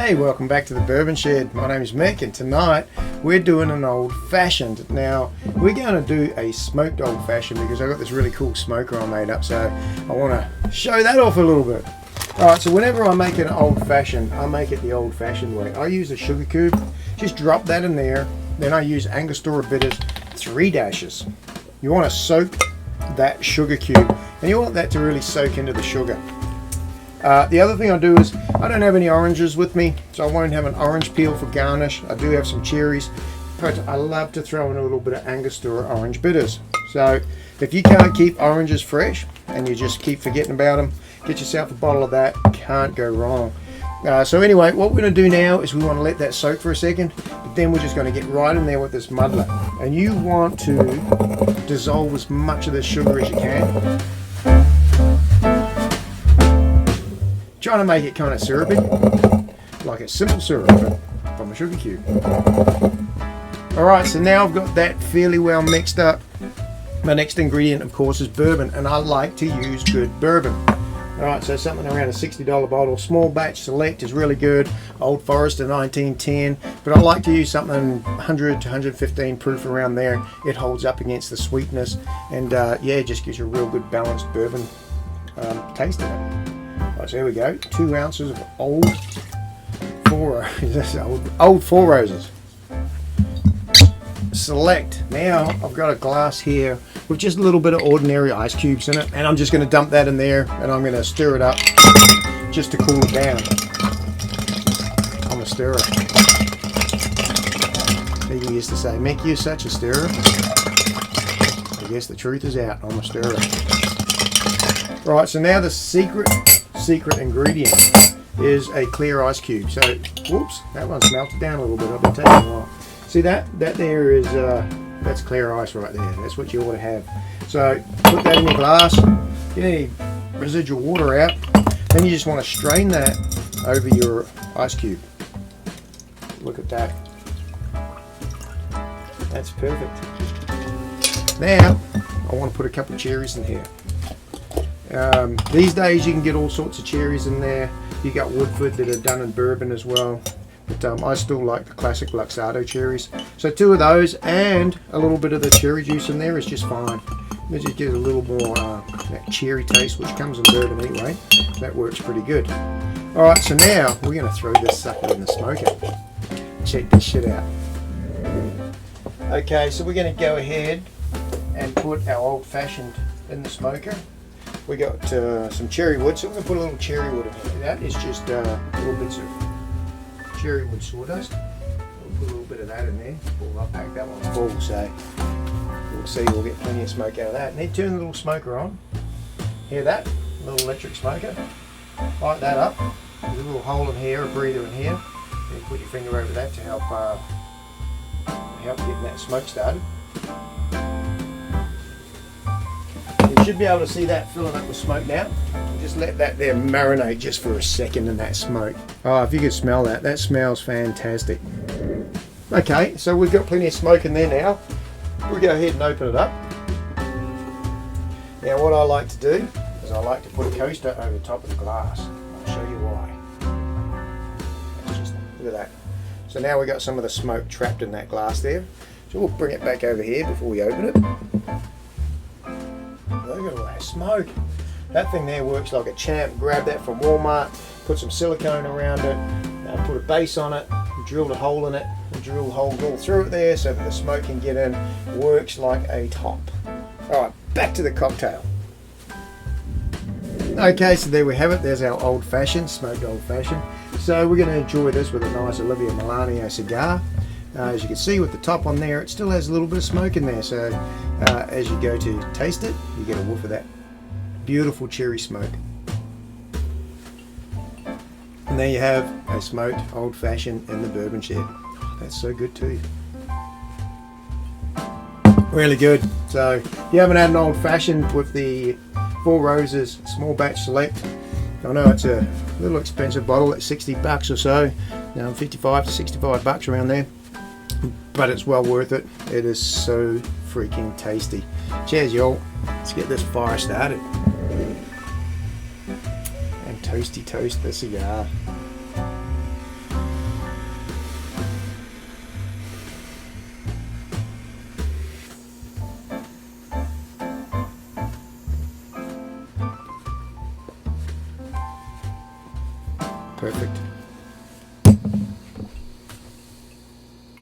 Hey, welcome back to the Bourbon Shed. My name is Mick and tonight we're doing an old fashioned. Now we're going to do a smoked old fashioned because I've got this really cool smoker I made up, so I want to show that off a little bit. Alright, so whenever I make an old fashioned, I make it the old fashioned way. I use a sugar cube, just drop that in there, then I use Angostura bitters, 3 dashes. You want to soak that sugar cube and you want that to really soak into the sugar. The other thing I do is I don't have any oranges with me, so I won't have an orange peel for garnish. I do have some cherries, but I love to throw in a little bit of Angostura orange bitters. So if you can't keep oranges fresh and you just keep forgetting about them, get yourself a bottle of that. Can't go wrong. So anyway, what we're going to do now is we want to let that soak for a second, but then we're just going to get right in there with this muddler. And you want to dissolve as much of the sugar as you can. Trying to make it kind of syrupy, like a simple syrup, but from a sugar cube. Alright, so now I've got that fairly well mixed up. My next ingredient, of course, is bourbon, and I like to use good bourbon. Alright, so something around a $60 bottle. Small batch select is really good. Old Forester 1910, but I like to use something 100 to 115 proof around there. It holds up against the sweetness, and yeah, it just gives you a real good balanced bourbon taste in it. Right, so here we go, 2 ounces of old Four Roses. Select. Now I've got a glass here with just a little bit of ordinary ice cubes in it, and I'm just going to dump that in there and I'm going to stir it up just to cool it down. I'm a stirrer. People used to say, Mick, you're such a stirrer. I guess the truth is out, I'm a stirrer. Right, so now the secret ingredient is a clear ice cube. So, whoops, that one's melted down a little bit. I've been taking a while. See that? That there is, that's clear ice right there. That's what you ought to have. So, put that in your glass, get any residual water out, then you just want to strain that over your ice cube. Look at that. That's perfect. Now, I want to put a couple of cherries in here. These days you can get all sorts of cherries in there. You got Woodford that are done in bourbon as well, but I still like the classic Luxardo cherries. So 2 of those and a little bit of the cherry juice in there is just fine. It just gives a little more that cherry taste, which comes in bourbon anyway. That works pretty good. Alright, so now we're going to throw this sucker in the smoker. Check this shit out. Okay, so we're going to go ahead and put our old fashioned in the smoker. We got some cherry wood, so we're going to put a little cherry wood in here. That is just little bits of cherry wood sawdust. We'll put a little bit of that in there. Well, I'll pack that one full, so we'll see, we'll get plenty of smoke out of that. And then turn the little smoker on. Hear that? A little electric smoker. Light that up. There's a little hole in here, a breather in here. Then put your finger over that to help get that smoke started. You should be able to see that filling up with smoke now. Just let that there marinate just for a second in that smoke. Oh, if you could smell that, that smells fantastic. Okay, so we've got plenty of smoke in there now. We'll go ahead and open it up. Now what I like to do is I like to put a coaster over the top of the glass. I'll show you why. Look at that. So now we've got some of the smoke trapped in that glass there. So we'll bring it back over here before we open it. Look at all that smoke. That thing there works like a champ. Grab that from Walmart, put some silicone around it, put a base on it, drilled a hole in it, and drill a hole all through it there so that the smoke can get in. Works like a top. Alright, back to the cocktail. Okay, so there we have it. There's our old fashioned, smoked old fashioned. So we're going to enjoy this with a nice Olivia Milano cigar. As you can see with the top on there, it still has a little bit of smoke in there, so as you go to taste it, you get a whiff of that beautiful cherry smoke. And there you have a smoked old fashioned in the Bourbon Shed. That's so good too. Really good. So if you haven't had an old fashioned with the 4 Roses small batch select, I know it's a little expensive bottle at $60 or so, 55 to 65 bucks around there. But it's well worth it. It is so freaking tasty. Cheers, y'all. Let's get this fire started. And toasty toast the cigar. Perfect.